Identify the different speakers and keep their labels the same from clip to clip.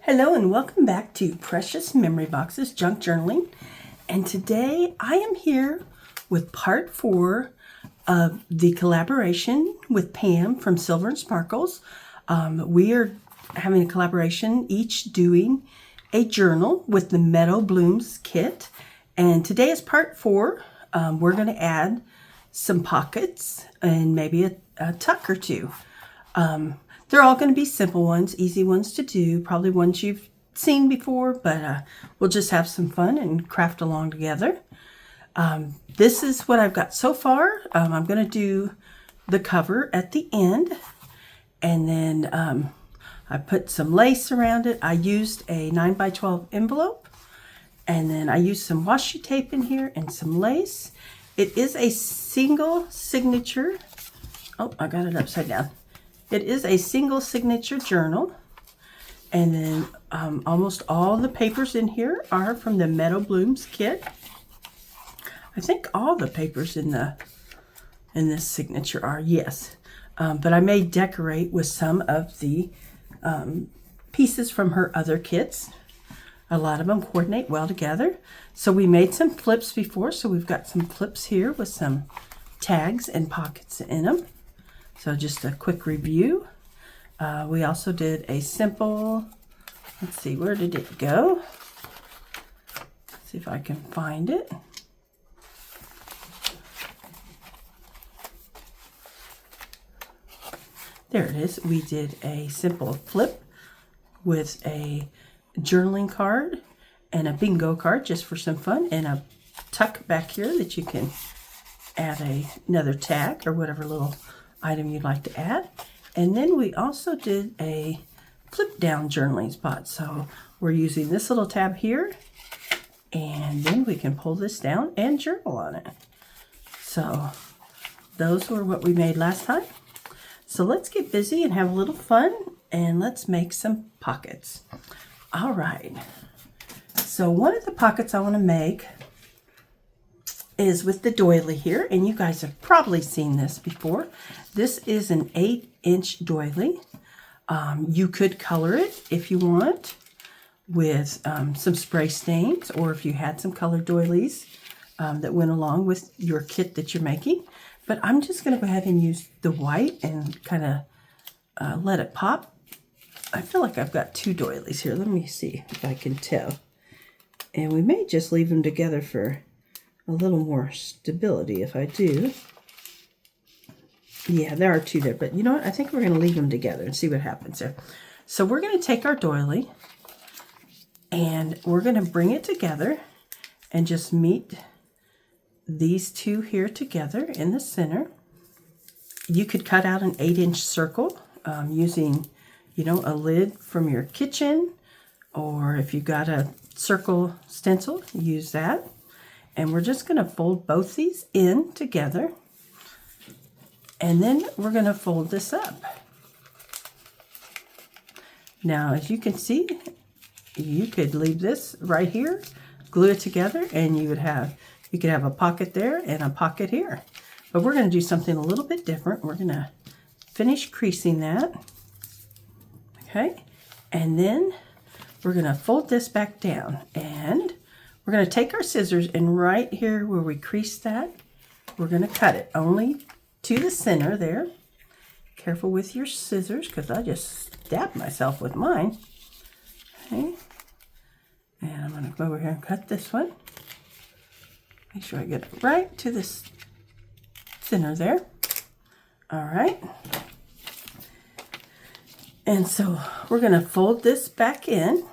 Speaker 1: Hello and welcome back to Precious Memory Box's Junk Journaling. And today I am here with part 4 of the collaboration with Pam from Silver and Sparkles. We are having a collaboration, each doing a journal with the Meadow Blooms Kit. And today is part 4. We're going to add some pockets and maybe a tuck or two. They're all going to be simple ones, easy ones to do, probably ones you've seen before, but we'll just have some fun and craft along together. This is what I've got so far. I'm going to do the cover at the end, and then I put some lace around it. I used a 9x12 envelope, and then I used some washi tape in here and some lace. It is a single signature. Oh, I got it upside down. It is a single signature journal, and then almost all the papers in here are from the Meadow Blooms Kit. I think all the papers in this signature are, yes, but I may decorate with some of the pieces from her other kits. A lot of them coordinate well together. So we made some flips before, so we've got some flips here with some tags and pockets in them. So just a quick review. We also did a simple, let's see, where did it go? Let's see if I can find it. There it is. We did a simple flip with a journaling card and a bingo card just for some fun, and a tuck back here that you can add another tag or whatever little item you'd like to add. And then we also did a flip down journaling spot. So we're using this little tab here, and then we can pull this down and journal on it. So those were what we made last time. So let's get busy and have a little fun, and let's make some pockets. All right. So one of the pockets I want to make is with the doily here, and you guys have probably seen this before. This is an 8-inch doily. You could color it if you want with some spray stains, or if you had some colored doilies that went along with your kit that you're making. But I'm just going to go ahead and use the white and kind of let it pop. I feel like I've got 2 doilies here. Let me see if I can tell. And we may just leave them together for a little more stability if I do. Yeah, there are 2 there, but you know what? I think we're going to leave them together and see what happens there. So we're going to take our doily and we're going to bring it together and just meet these 2 here together in the center. You could cut out an 8-inch circle using, you know, a lid from your kitchen, or if you got a circle stencil, use that. And we're just going to fold both these in together. And then we're going to fold this up. Now, as you can see, you could leave this right here, glue it together, and you could have a pocket there and a pocket here. But we're going to do something a little bit different. We're going to finish creasing that. Okay. And then we're going to fold this back down, and we're going to take our scissors, and right here where we crease that, we're going to cut it only to the center there. Careful with your scissors, because I just stabbed myself with mine. Okay. And I'm going to go over here and cut this one. Make sure I get it right to this center there. All right. And so we're going to fold this back in,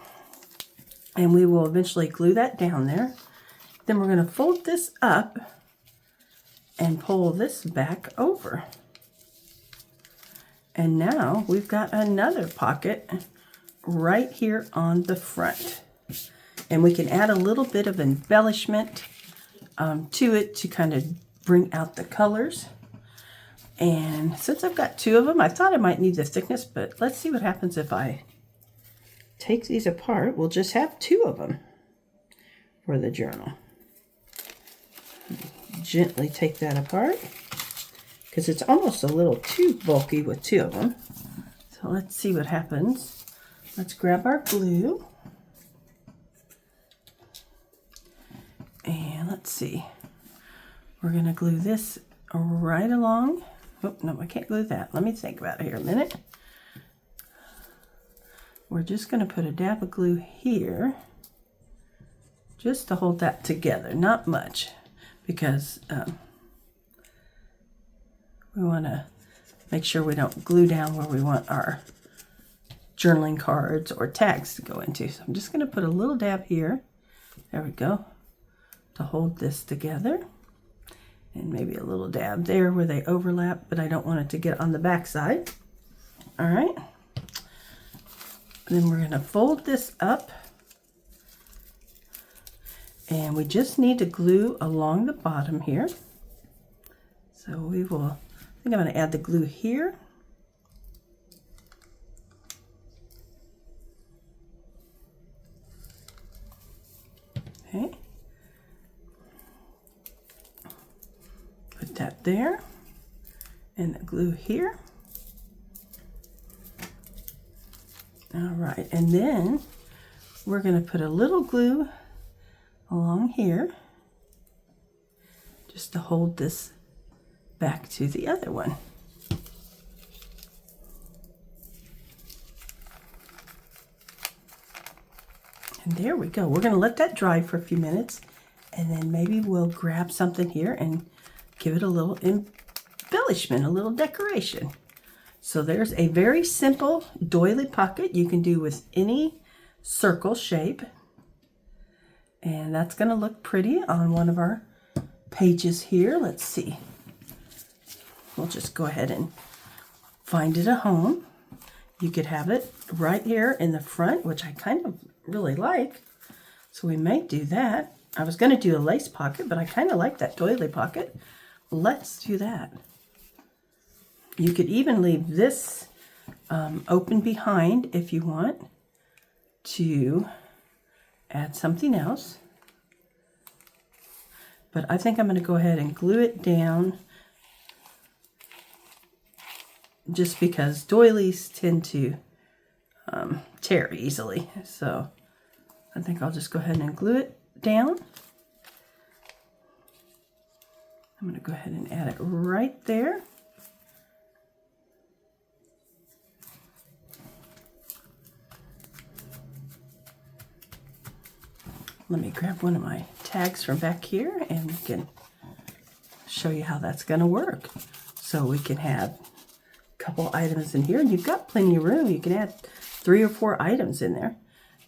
Speaker 1: and we will eventually glue that down there. Then we're going to fold this up and pull this back over. And now we've got another pocket right here on the front. And we can add a little bit of embellishment to it to kind of bring out the colors. And since I've got 2 of them, I thought I might need the thickness, but let's see what happens if I take these apart. We'll just have 2 of them for the journal. Gently take that apart, because it's almost a little too bulky with 2 of them. So let's see what happens let's grab our glue. And let's see. We're going to glue this right along. Oh, no, I can't glue that. Let me think about it here a minute. We're just going to put a dab of glue here just to hold that together. Not much, because we want to make sure we don't glue down where we want our journaling cards or tags to go into. So I'm just going to put a little dab here. There we go. To hold this together. And maybe a little dab there where they overlap, but I don't want it to get on the back side. All right. Then we're going to fold this up. And we just need to glue along the bottom here. So we will, I think I'm going to add the glue here. Okay. Put that there. And the glue here. All right, and then we're going to put a little glue along here just to hold this back to the other one. And there we go. We're going to let that dry for a few minutes, and then maybe we'll grab something here and give it a little embellishment, a little decoration. So there's a very simple doily pocket you can do with any circle shape. And that's going to look pretty on one of our pages here. Let's see. We'll just go ahead and find it a home. You could have it right here in the front, which I kind of really like. So we may do that. I was going to do a lace pocket, but I kind of like that doily pocket. Let's do that. You could even leave this open behind if you want to add something else. But I think I'm going to go ahead and glue it down just because doilies tend to tear easily. So I think I'll just go ahead and glue it down. I'm going to go ahead and add it right there. Let me grab one of my tags from back here and we can show you how that's going to work. So we can have a couple items in here, and you've got plenty of room. You can add 3 or 4 items in there.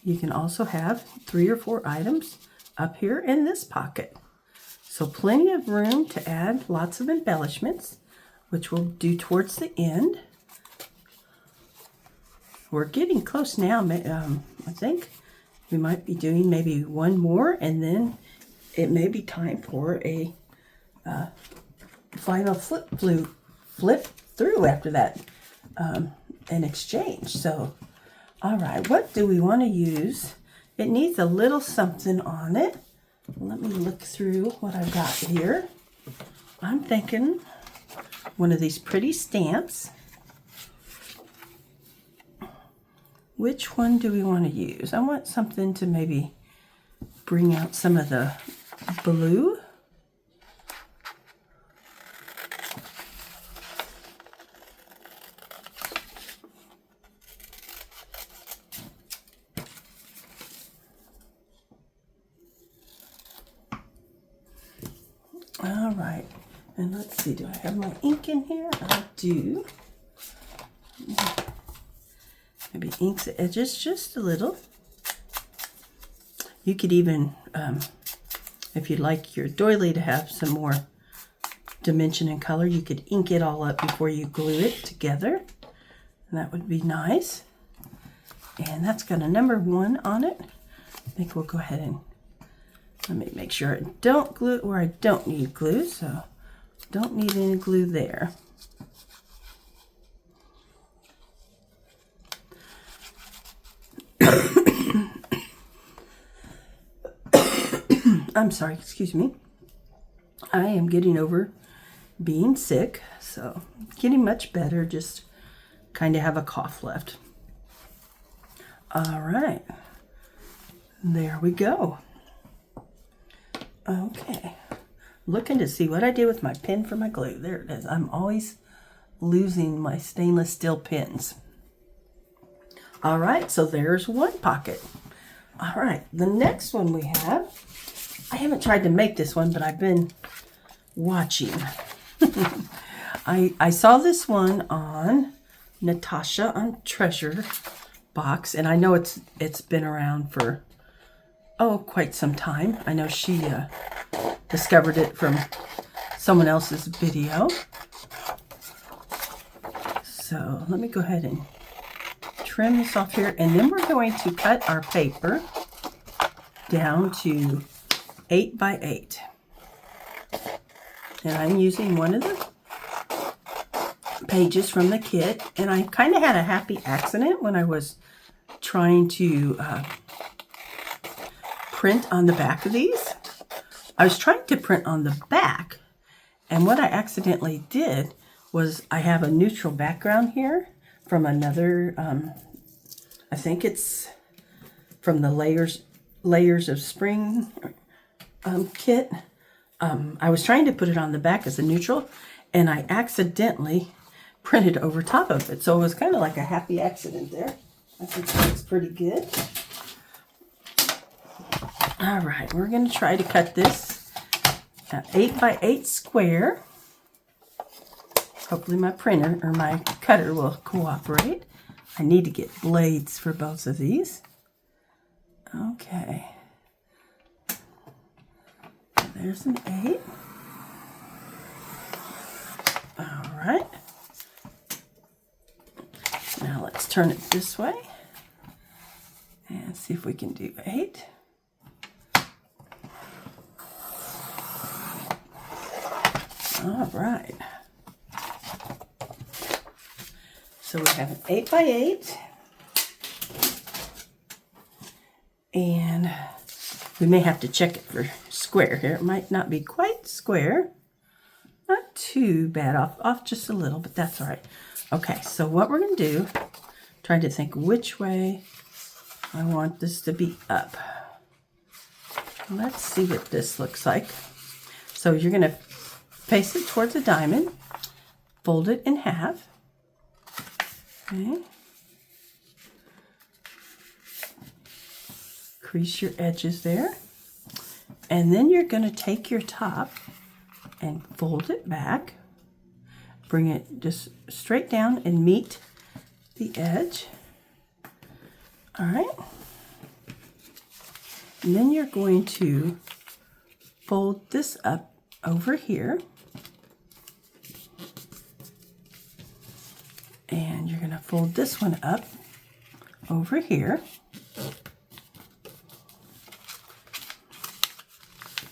Speaker 1: You can also have 3 or 4 items up here in this pocket. So plenty of room to add lots of embellishments, which we'll do towards the end. We're getting close now, I think. We might be doing maybe one more, and then it may be time for a final flip through after that, an exchange. So, all right, what do we want to use? It needs a little something on it. Let me look through what I've got here. I'm thinking one of these pretty stamps. Which one do we want to use? I want something to maybe bring out some of the blue. All right, and let's see, do I have my ink in here? I do. Maybe ink the edges just a little. You could even, if you'd like your doily to have some more dimension and color, you could ink it all up before you glue it together. And that would be nice. And that's got a number 1 on it. I think we'll go ahead and let me make sure I don't glue it where I don't need glue. So don't need any glue there. I'm sorry, excuse me. I am getting over being sick, so getting much better, just kind of have a cough left. All right. There we go. Okay. Looking to see what I did with my pen for my glue. There it is. I'm always losing my stainless steel pens. All right, so there's one pocket. All right, the next one we have, I haven't tried to make this one, but I've been watching. I saw this one on Natasha on Treasure Box, and I know it's been around for, quite some time. I know she discovered it from someone else's video. So let me go ahead and trim this off here, and then we're going to cut our paper down to 8 by 8. And I'm using one of the pages from the kit, and I kind of had a happy accident when I was trying to print on the back of these. I was trying to print on the back, and what I accidentally did was I have a neutral background here from another, I think it's from the Layers of Spring kit. I was trying to put it on the back as a neutral, and I accidentally printed over top of it. So it was kind of like a happy accident there. I think that looks pretty good. All right, we're going to try to cut this 8 by 8 square. Hopefully my printer or my cutter will cooperate. I need to get blades for both of these. Okay. There's an 8. All right. Now let's turn it this way and see if we can do 8. All right. So we have an 8 by 8. And we may have to check it for square here. It might not be quite square. Not too bad, off just a little, but that's all right. Okay, so what we're going to do, trying to think which way I want this to be up. Let's see what this looks like. So you're going to face it towards a diamond, fold it in half. Okay. Crease your edges there. And then you're going to take your top and fold it back. Bring it just straight down and meet the edge. All right. And then you're going to fold this up over here. And you're going to fold this one up over here.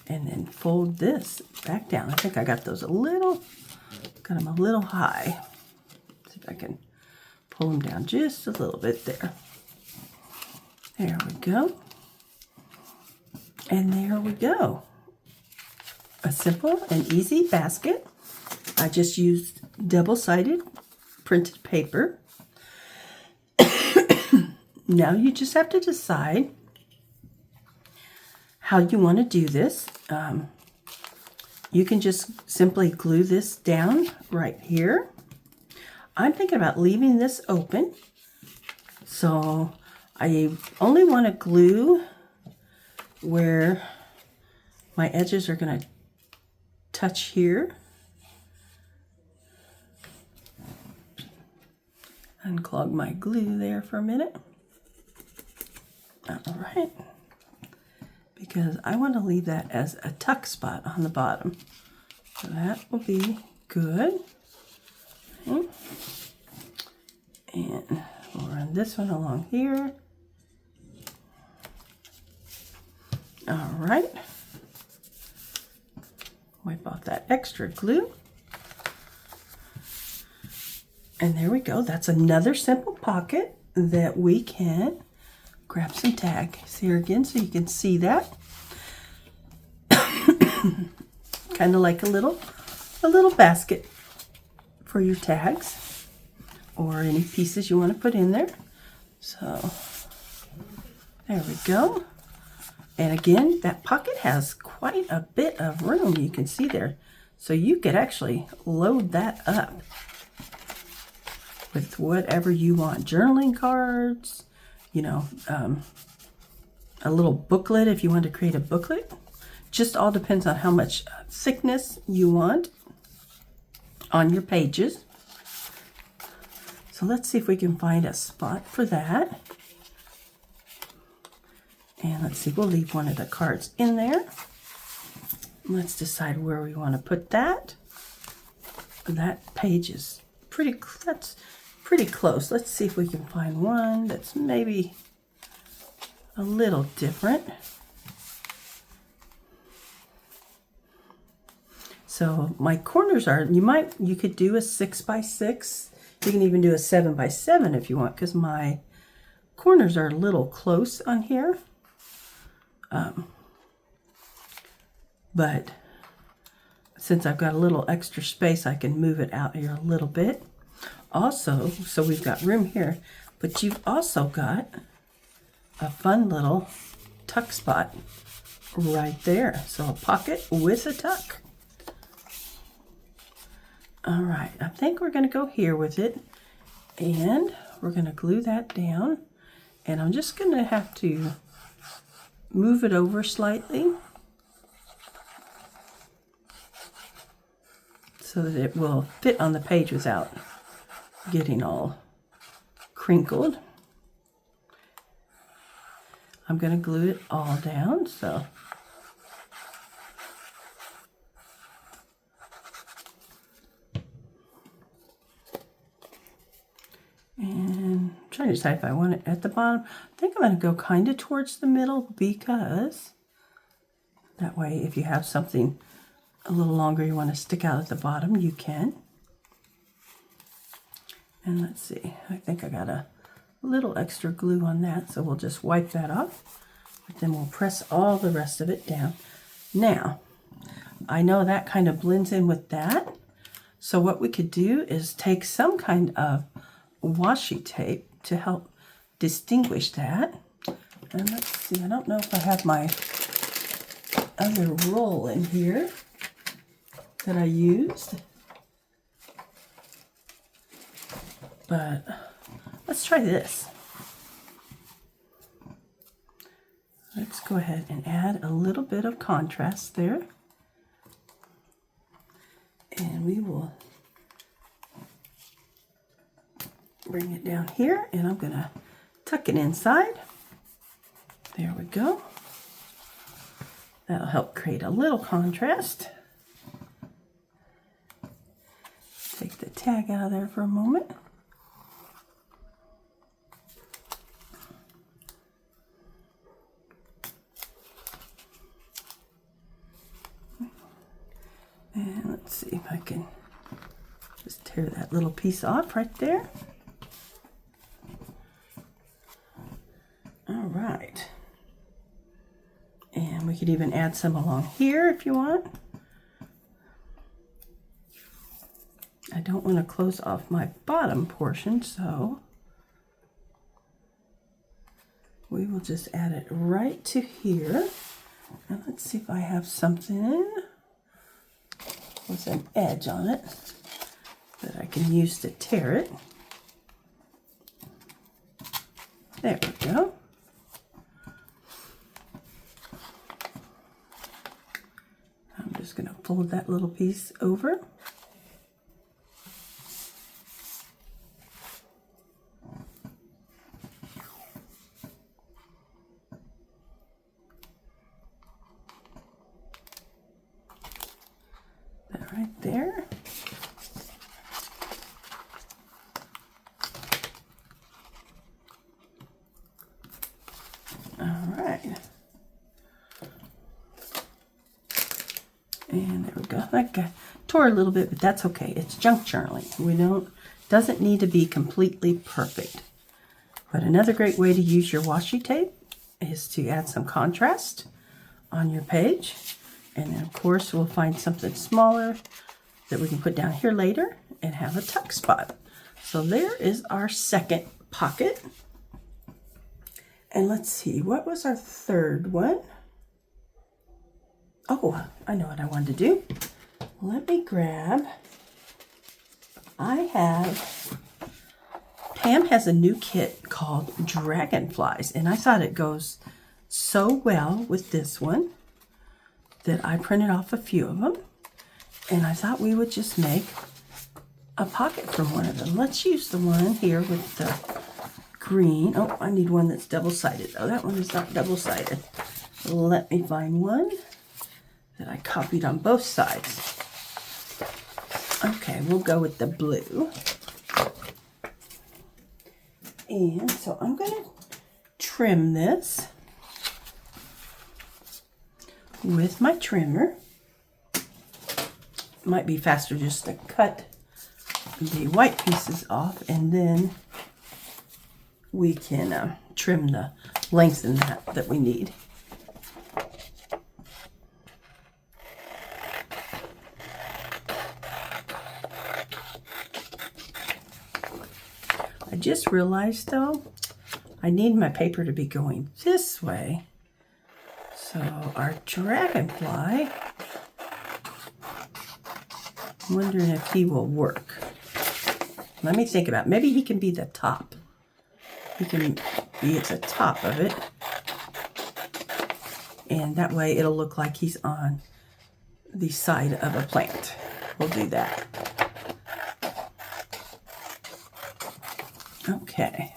Speaker 1: And then fold this back down. I think I got those got them a little high. See if I can pull them down just a little bit there. There we go. And there we go. A simple and easy basket. I just used double-sided printed paper. Now you just have to decide how you want to do this. You can just simply glue this down right here. I'm thinking about leaving this open. So I only want to glue where my edges are going to touch here. Unclog my glue there for a minute. All right. Because I want to leave that as a tuck spot on the bottom. So that will be good. Okay. And we'll run this one along here. All right. Wipe off that extra glue. And there we go. That's another simple pocket that we can grab some tags here again so you can see that. Kind of like a little basket for your tags or any pieces you want to put in there. So There we go. And again, that pocket has quite a bit of room, you can see there. So you could actually load that up with whatever you want. Journaling cards, you know, a little booklet if you want to create a booklet. Just all depends on how much thickness you want on your pages. So let's see if we can find a spot for that. And let's see, we'll leave one of the cards in there. Let's decide where we want to put that. That page is that's pretty close. Let's see if we can find one that's maybe a little different. So my corners are, you could do a 6x6. You can even do a 7x7 if you want, because my corners are a little close on here. But since I've got a little extra space, I can move it out here a little bit. Also, so we've got room here, but you've also got a fun little tuck spot right there. So a pocket with a tuck. All right, I think we're going to go here with it, and we're going to glue that down, and I'm just going to have to move it over slightly so that it will fit on the page without getting all crinkled. I'm going to glue it all down, so and I'm trying to decide if I want it at the bottom. I think I'm going to go kind of towards the middle, because that way if you have something a little longer you want to stick out at the bottom, you can. And let's see, I think I got a little extra glue on that, so we'll just wipe that off. But then we'll press all the rest of it down. Now, I know that kind of blends in with that. So what we could do is take some kind of washi tape to help distinguish that. And let's see, I don't know if I have my other roll in here that I used, but let's try this. Let's go ahead and add a little bit of contrast there, and we will bring it down here, and I'm gonna tuck it inside. There we go. That'll help create a little contrast. Take the tag out of there for a moment. And let's see if I can just tear that little piece off right there. All right. And we could even add some along here if you want. I don't want to close off my bottom portion, so we will just add it right to here. And let's see if I have something with an edge on it that I can use to tear it. There we go. I'm just going to fold that little piece over. Right there. All right. And there we go. That guy tore a little bit, but that's okay. It's junk journaling. Doesn't need to be completely perfect. But another great way to use your washi tape is to add some contrast on your page. And then, of course, we'll find something smaller that we can put down here later and have a tuck spot. So there is our second pocket. And let's see, what was our third one? Oh, I know what I wanted to do. Let me grab, Pam has a new kit called Dragonflies, and I thought it goes so well with this one that I printed off a few of them, and I thought we would just make a pocket from one of them. Let's use the one here with the green. Oh, I need one that's double-sided though. That one is not double-sided. Let me find one that I copied on both sides. Okay, we'll go with the blue. And so I'm going to trim this with my trimmer. Might be faster just to cut the white pieces off, and then we can trim the length in that we need. I just realized though, I need my paper to be going this way. So our dragonfly, I'm wondering if he will work. Let me think about it. Maybe he can be the top. He can be at the top of it. And that way it'll look like he's on the side of a plant. We'll do that. Okay.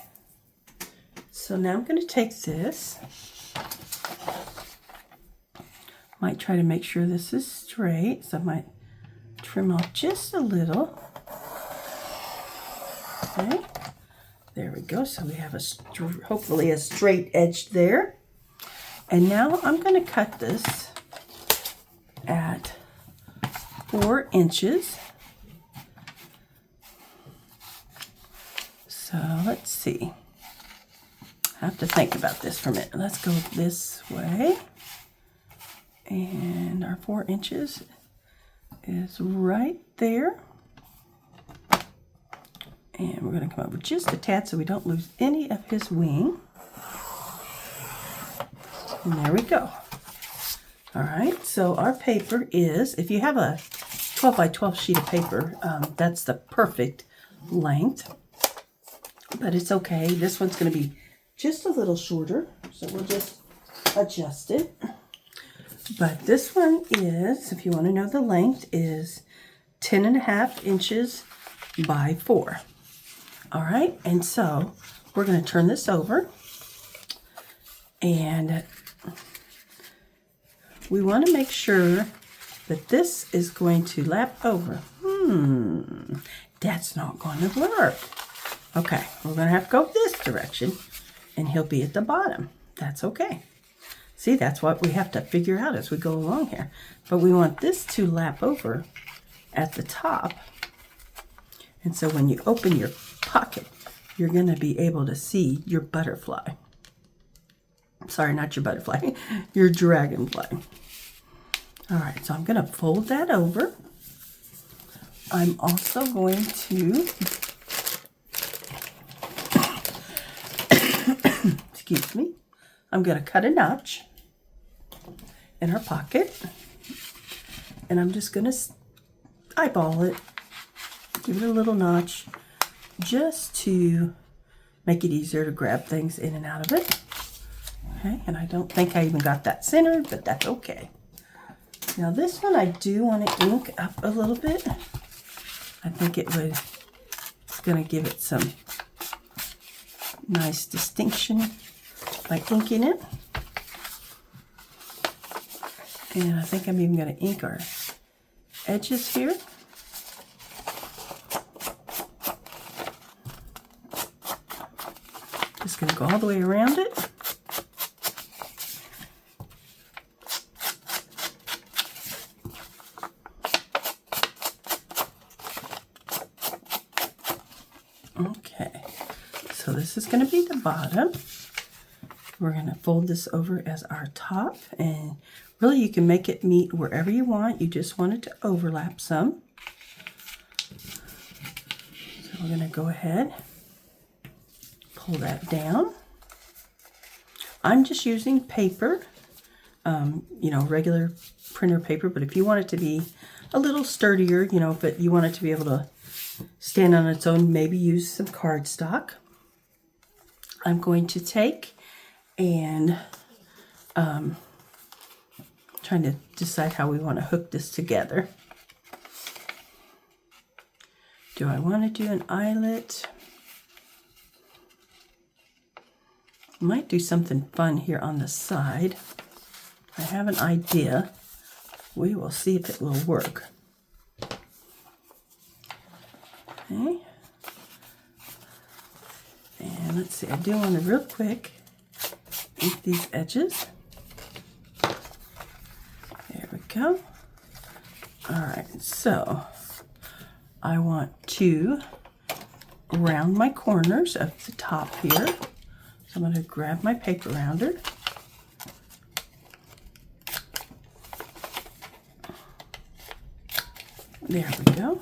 Speaker 1: So now I'm going to take this. Might try to make sure this is straight. So I might trim off just a little. Okay. There we go. So we have hopefully a straight edge there. And now I'm going to cut this at 4 inches. So let's see. I have to think about this for a minute. Let's go this way. And our 4 inches is right there. And we're going to come over just a tad so we don't lose any of his wing. And there we go. All right, so our paper is, if you have a 12 by 12 sheet of paper, that's the perfect length. But it's okay. This one's going to be just a little shorter, so we'll just adjust it. But this one is, if you want to know the length, is 10.5 inches by 4. All right, and so we're going to turn this over, and we want to make sure that this is going to lap over. That's not going to work. Okay, we're going to have to go this direction, and he'll be at the bottom. That's okay. See, that's what we have to figure out as we go along here. But we want this to lap over at the top. And so when you open your pocket, you're going to be able to see your butterfly. Sorry, not your butterfly, your dragonfly. All right, so I'm going to fold that over. I'm also going to, excuse me, I'm going to cut a notch in our pocket. And I'm just going to eyeball it, give it a little notch, just to make it easier to grab things in and out of it. Okay, and I don't think I even got that centered, but that's okay. Now this one I do want to ink up a little bit. I think it's going to give it some nice distinction by inking it. And I think I'm even going to ink our edges here. Just going to go all the way around it. Okay, so this is going to be the bottom. We're going to fold this over as our top, and really you can make it meet wherever you want. You just want it to overlap some. So we're going to go ahead, pull that down. I'm just using paper, you know, regular printer paper, but if you want it to be a little sturdier, you know, but you want it to be able to stand on its own, maybe use some cardstock. I'm going to take and trying to decide how we want to hook this together. Do I want to do an eyelet? Might do something fun here on the side. I have an idea. We will see if it will work. Okay. And let's see, I do want to real quick ink these edges. There we go. All right, so I want to round my corners of the top here. So I'm going to grab my paper rounder. There we go.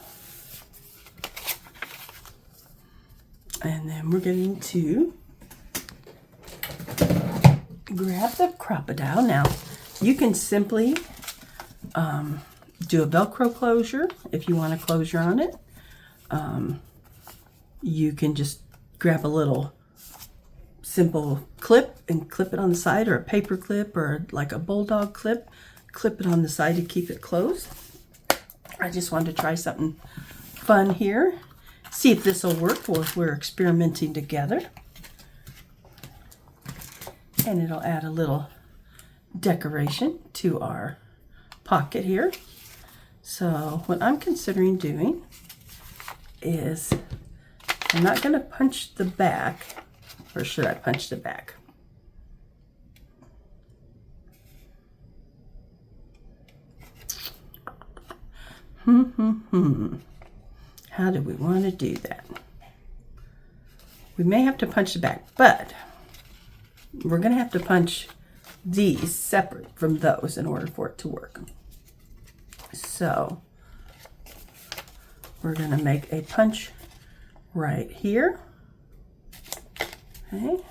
Speaker 1: And then we're going to grab the crocodile. Now, you can simply do a Velcro closure if you want a closure on it. You can just grab a little simple clip and clip it on the side, or a paper clip, or like a bulldog clip. Clip it on the side to keep it closed. I just wanted to try something fun here. See if this will work while we're experimenting together. And it'll add a little decoration to our pocket here. So what I'm considering doing is I'm not going to punch the back, or should I punch the back? How do we want to do that? We may have to punch the back, but we're going to have to punch these separate from those in order for it to work. So we're going to make a punch right here. Okay.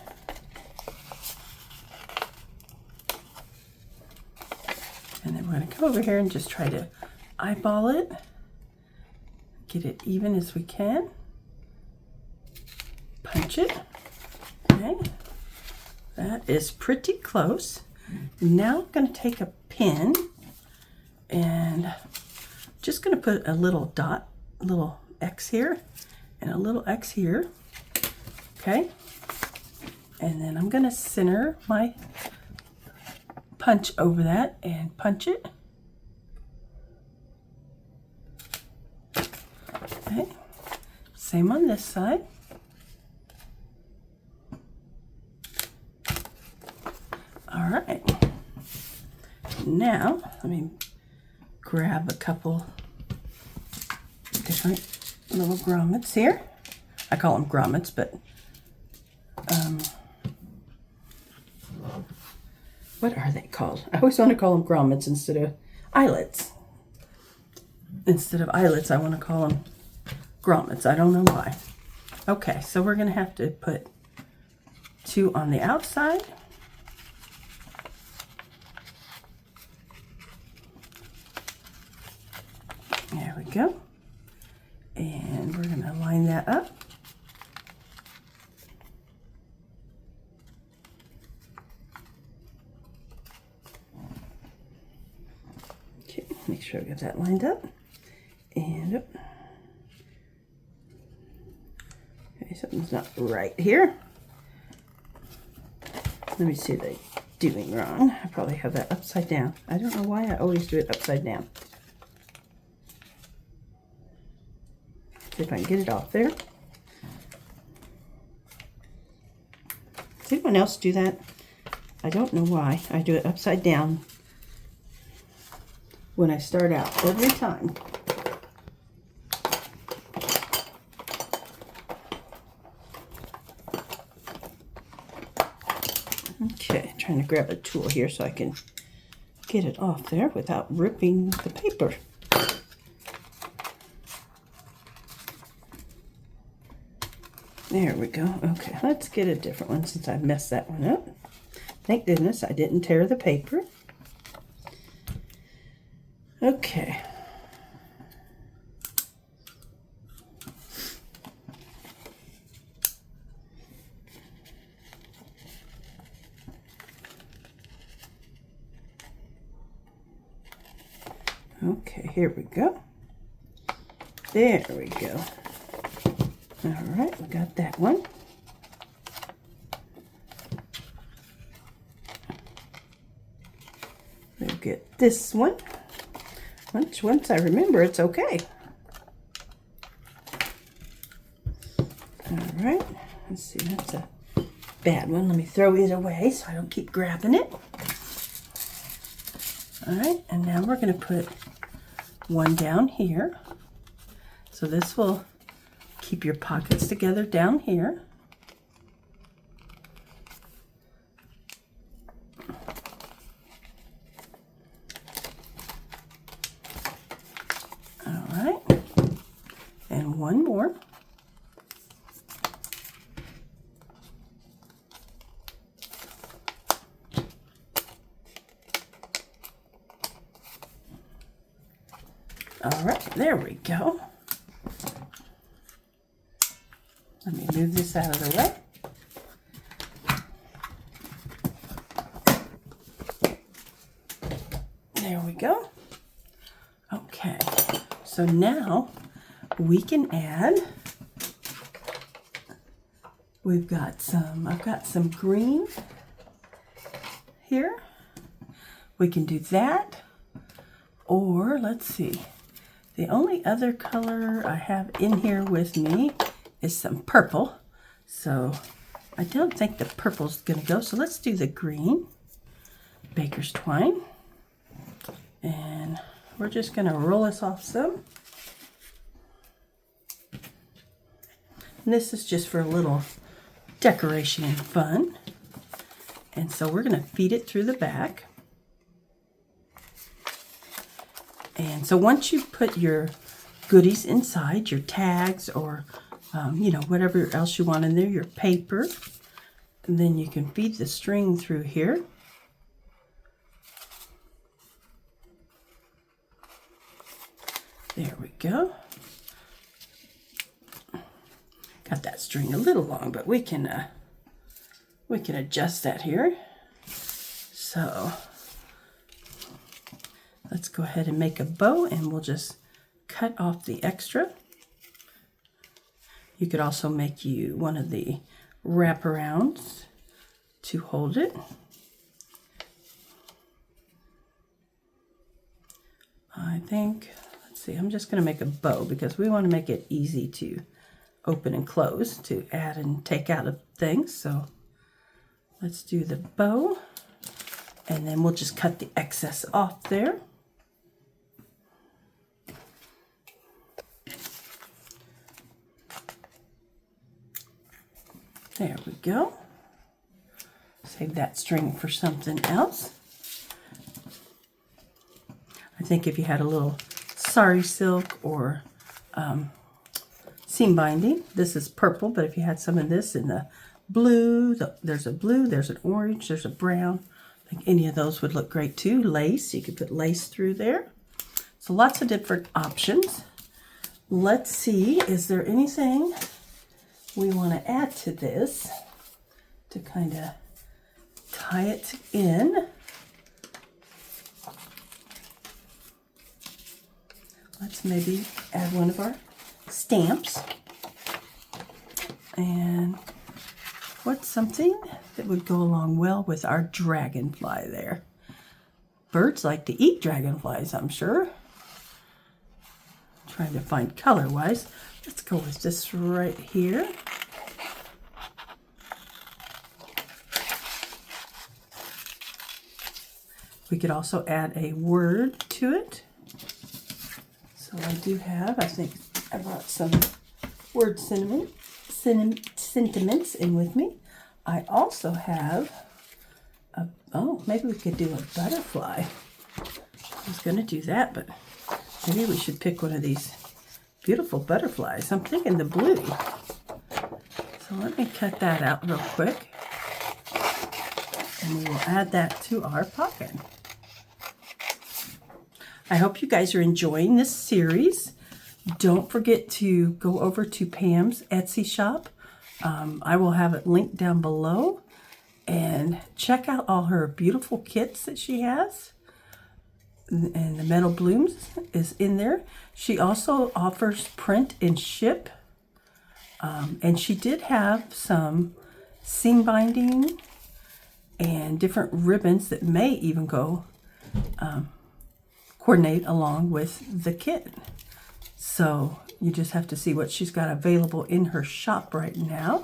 Speaker 1: And then we're going to come over here and just try to eyeball it. Get it even as we can. Punch it. Okay. That is pretty close. Now I'm going to take a pin and just going to put a little dot, a little X here and a little X here. Okay. And then I'm going to center my punch over that and punch it. Okay. Same on this side. All right. Now, let me grab a couple different little grommets here. I call them grommets, but what are they called? I always want to call them grommets instead of eyelets. Instead of eyelets, I want to call them grommets. I don't know why. Okay, so we're going to have to put 2 on the outside. There we go. And we're going to line that up. Okay, make sure I get that lined up. And up. Okay, something's not right here. Let me see what I'm doing wrong. I probably have that upside down. I don't know why I always do it upside down. See if I can get it off there. Does anyone else do that? I don't know why. I do it upside down when I start out every time. Okay, trying to grab a tool here so I can get it off there without ripping the paper. There we go. Okay, let's get a different one since I messed that one up. Thank goodness I didn't tear the paper. Okay. Okay, here we go. There we go. All right, we got that one. We'll get this one. Once I remember, it's okay. All right, let's see, that's a bad one. Let me throw it away so I don't keep grabbing it. All right, and now we're going to put one down here. So this will keep your pockets together down here. All right, and one more. All right, there we go. Let me move this out of the way. There we go. Okay, so now we can add, I've got some green here. We can do that, or let's see. The only other color I have in here with me is some purple. So I don't think the purple's gonna go. So let's do the green, baker's twine. And we're just gonna roll this off some. And this is just for a little decoration and fun. And so we're gonna feed it through the back. And so once you put your goodies inside, your tags or, you know, whatever else you want in there, your paper, and then you can feed the string through here. There we go. Got that string a little long, but we can adjust that here. So let's go ahead and make a bow, and we'll just cut off the extra. You could also make you one of the wraparounds to hold it. I think, let's see, I'm just going to make a bow because we want to make it easy to open and close, to add and take out of things. So let's do the bow, and then we'll just cut the excess off there. There we go. Save that string for something else. I think if you had a little sari silk or seam binding, this is purple, but if you had some of this in the blue, there's a blue, there's an orange, there's a brown. I think any of those would look great too. Lace, you could put lace through there. So lots of different options. Let's see, is there anything we want to add to this to kind of tie it in? Let's maybe add one of our stamps. And what's something that would go along well with our dragonfly there? Birds like to eat dragonflies, I'm sure. Trying to find color-wise. Let's go with this right here. We could also add a word to it. So I do have, I think I brought some word sentiments in with me. I also have, maybe we could do a butterfly. I was going to do that, but maybe we should pick one of these beautiful butterflies. I'm thinking the blue. So let me cut that out real quick. And we will add that to our pocket. I hope you guys are enjoying this series. Don't forget to go over to Pam's Etsy shop. I will have it linked down below. And check out all her beautiful kits that she has. And the Meadow Blooms is in there. She also offers print and ship. And she did have some seam binding and different ribbons that may even go coordinate along with the kit. So you just have to see what she's got available in her shop right now.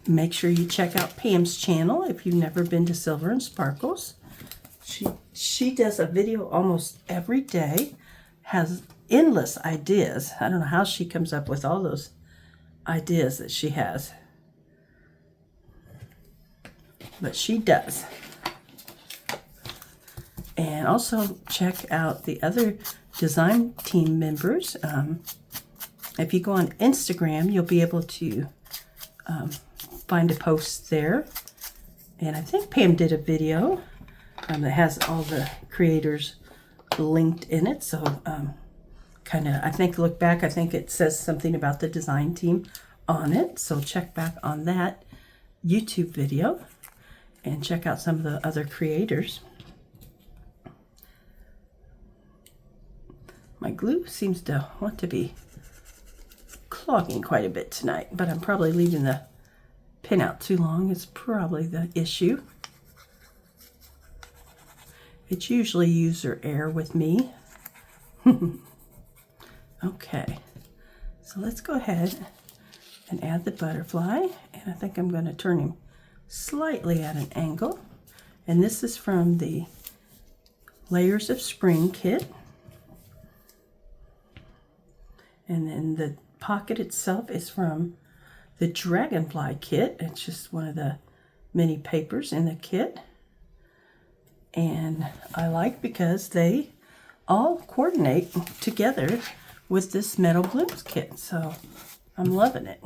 Speaker 1: Make sure you check out Pam's channel if you've never been to Silver and Sparkles. She does a video almost every day, has endless ideas. I don't know how she comes up with all those ideas that she has, but she does. And also check out the other design team members. If you go on Instagram, you'll be able to find a post there. And I think Pam did a video that has all the creators linked in it. So I think look back, I think it says something about the design team on it. So check back on that YouTube video and check out some of the other creators. My glue seems to want to be clogging quite a bit tonight, but I'm probably leaving the pin out too long. It's probably the issue. It's usually user error with me. Okay, so let's go ahead and add the butterfly, and I think I'm going to turn him slightly at an angle. And this is from the Layers of Spring kit. And then the pocket itself is from the Dragonfly kit. It's just one of the mini papers in the kit. And I like because they all coordinate together with this Meadow Blooms kit. So I'm loving it.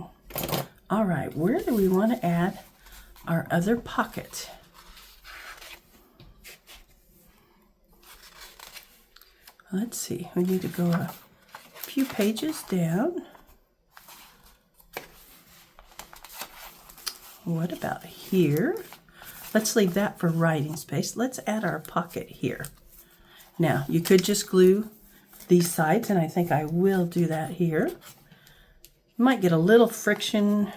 Speaker 1: All right, where do we want to add our other pocket? Let's see, we need to go a few pages down. What about here? Let's leave that for writing space. Let's add our pocket here. Now, you could just glue these sides, and I think I will do that here. You might get a little friction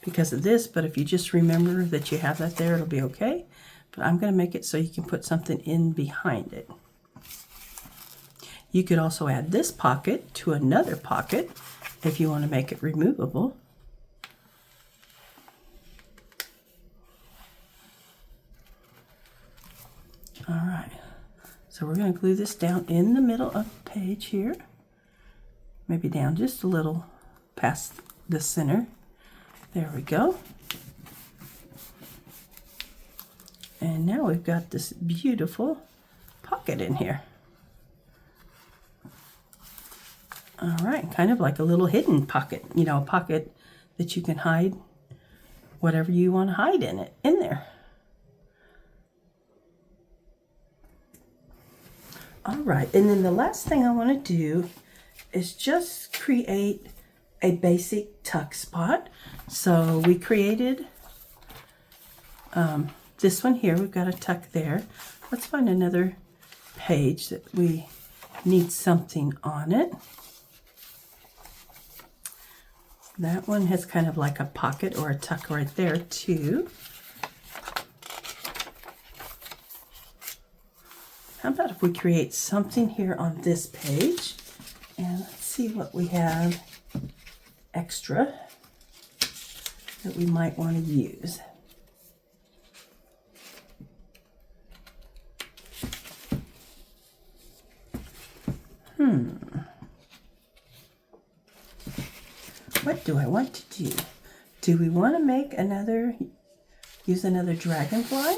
Speaker 1: because of this, but if you just remember that you have that there, it'll be okay. But I'm going to make it so you can put something in behind it. You could also add this pocket to another pocket if you want to make it removable. All right, so we're going to glue this down in the middle of the page here. Maybe down just a little past the center. There we go. And now we've got this beautiful pocket in here. All right, kind of like a little hidden pocket, you know, a pocket that you can hide whatever you want to hide in it, in there. All right, and then the last thing I want to do is just create a basic tuck spot. So we created this one here. We've got a tuck there. Let's find another page that we need something on it. That one has kind of like a pocket or a tuck right there too. How about if we create something here on this page, and let's see what we have extra that we might want to use. What do I want to do? Do we want to make another, use another dragonfly?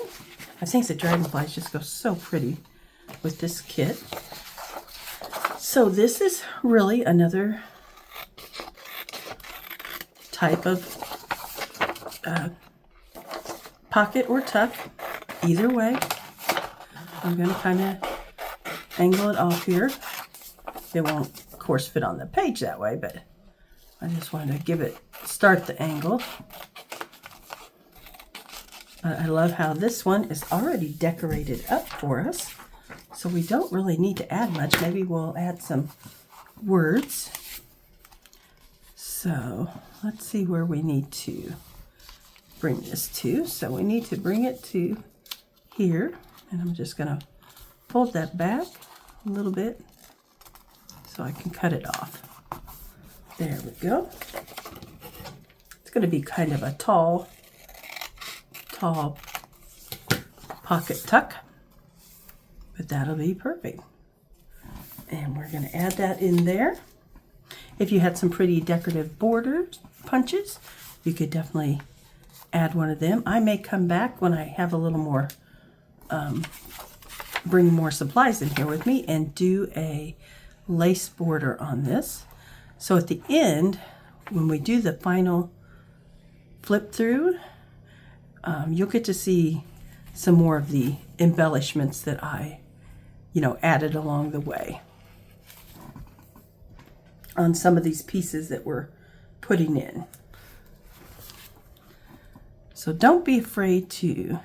Speaker 1: I think the dragonflies just go so pretty with this kit. So this is really another type of pocket or tuck, either way. I'm going to kind of angle it off here. It won't, of course, fit on the page that way, but I just wanted to start the angle. I love how this one is already decorated up for us, so we don't really need to add much. Maybe we'll add some words. So let's see where we need to bring this to. So we need to bring it to here, and I'm just going to fold that back a little bit so I can cut it off. There we go. It's going to be kind of a tall pocket tuck, but that'll be perfect. And we're going to add that in there. If you had some pretty decorative border punches, you could definitely add one of them. I may come back when I have a little more, bring more supplies in here with me and do a lace border on this. So at the end, when we do the final flip through, you'll get to see some more of the embellishments that I, added along the way on some of these pieces that we're putting in. So don't be afraid to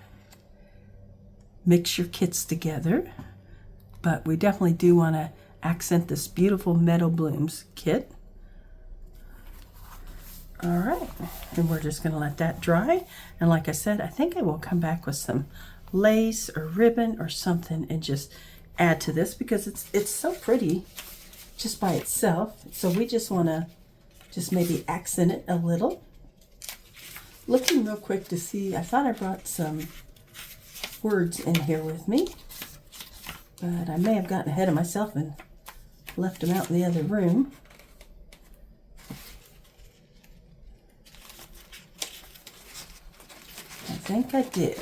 Speaker 1: mix your kits together, but we definitely do want to accent this beautiful Meadow Blooms kit. All right, and we're just going to let that dry. And like I said, I think I will come back with some lace or ribbon or something and just add to this because it's so pretty just by itself. So we just want to just maybe accent it a little. Looking real quick to see, I thought I brought some words in here with me, but I may have gotten ahead of myself and left them out in the other room. I think I did.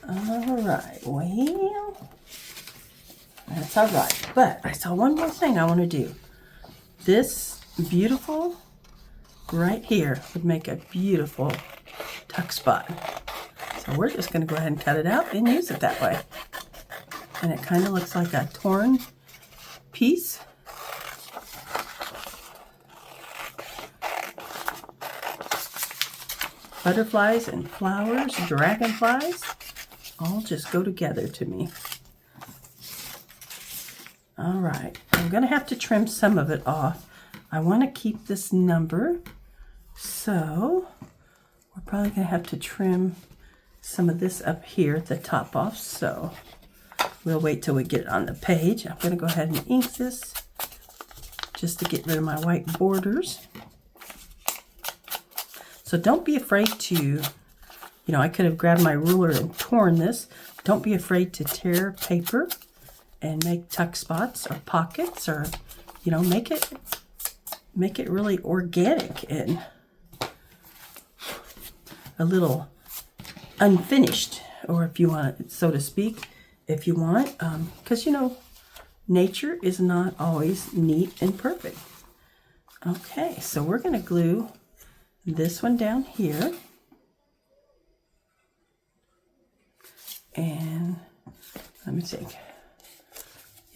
Speaker 1: All right, well, that's all right. But I saw one more thing I want to do. This beautiful right here would make a beautiful tuck spot. So we're just going to go ahead and cut it out and use it that way. And it kind of looks like a torn piece. Butterflies and flowers, dragonflies, all just go together to me. All right, I'm going to have to trim some of it off. I want to keep this number, so we're probably going to have to trim some of this up here at the top off, so we'll wait till we get it on the page. I'm going to go ahead and ink this just to get rid of my white borders. So don't be afraid to, I could have grabbed my ruler and torn this. Don't be afraid to tear paper and make tuck spots or pockets, or, make it really organic and a little unfinished, or if you want, so to speak, if you want, because, nature is not always neat and perfect. Okay, so we're going to glue this one down here, and let me think.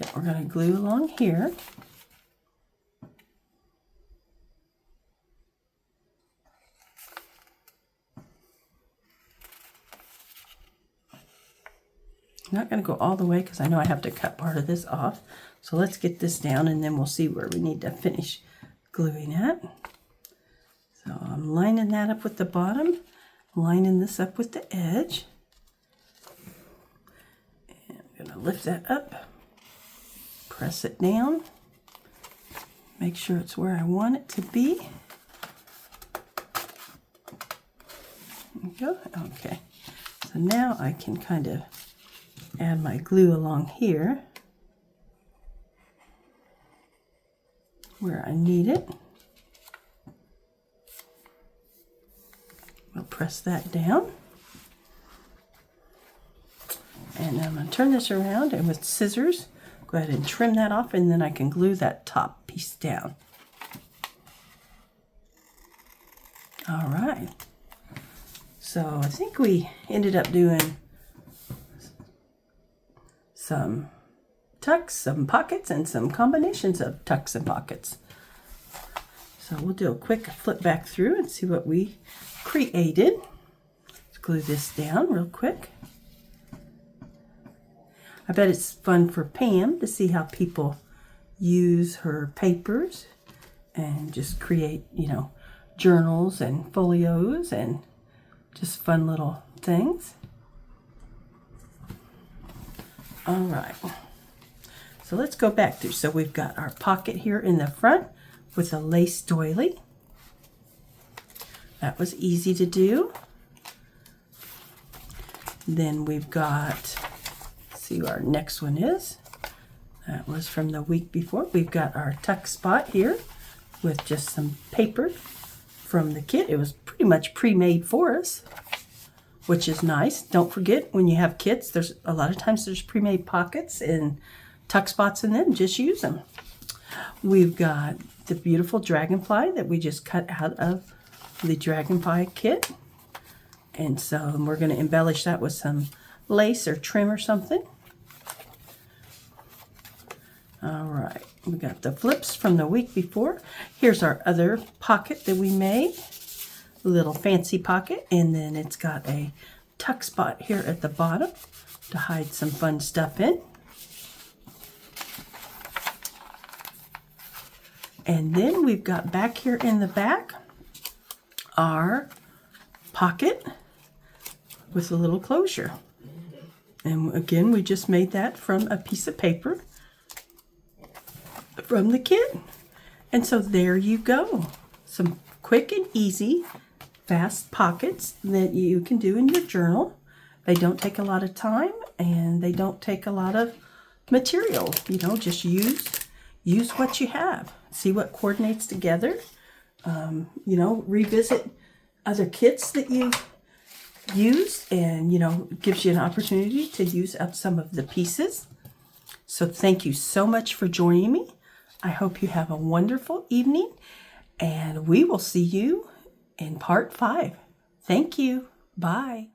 Speaker 1: Yeah, we're going to glue along here. I'm not going to go all the way because I know I have to cut part of this off. So let's get this down and then we'll see where we need to finish gluing at. So I'm lining that up with the bottom, lining this up with the edge. And I'm going to lift that up, press it down, make sure it's where I want it to be. There we go. Okay. So now I can kind of add my glue along here where I need it. We'll press that down. And I'm going to turn this around and with scissors, go ahead and trim that off, and then I can glue that top piece down. All right. So I think we ended up doing some tucks, some pockets, and some combinations of tucks and pockets. So we'll do a quick flip back through and see what we created. Let's glue this down real quick. I bet it's fun for Pam to see how people use her papers and just create, journals and folios and just fun little things. All right. So let's go back through. So we've got our pocket here in the front with a lace doily. That was easy to do. Then we've got, let's see what our next one is. That was from the week before. We've got our tuck spot here with just some paper from the kit. It was pretty much pre-made for us, which is nice. Don't forget, when you have kits, there's a lot of times there's pre-made pockets and tuck spots in them. Just use them. We've got the beautiful dragonfly that we just cut out of the dragonfly kit. And so we're going to embellish that with some lace or trim or something. All right, we got the flips from the week before. Here's our other pocket that we made. A little fancy pocket, and then it's got a tuck spot here at the bottom to hide some fun stuff in. And then we've got back here in the back our pocket with a little closure. And again, we just made that from a piece of paper from the kit. And so there you go. Some quick and easy, fast pockets that you can do in your journal. They don't take a lot of time and they don't take a lot of material. Just use what you have. See what coordinates together. Revisit other kits that you've used, and it gives you an opportunity to use up some of the pieces. So thank you so much for joining me. I hope you have a wonderful evening, and we will see you in part 5. Thank you. Bye.